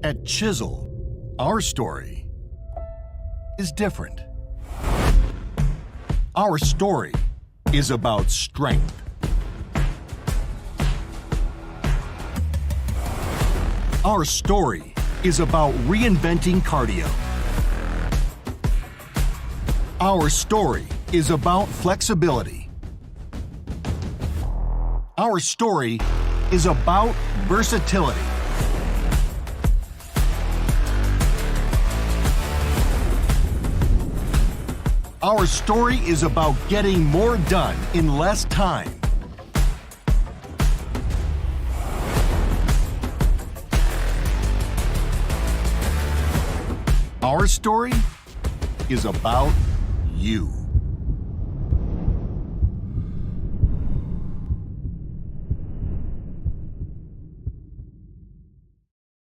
At Chisel, our story is different. Our story is about strength. Our story is about reinventing cardio. Our story is about flexibility. Our story is about versatility. Our story is about getting more done in less time. Our story is about you.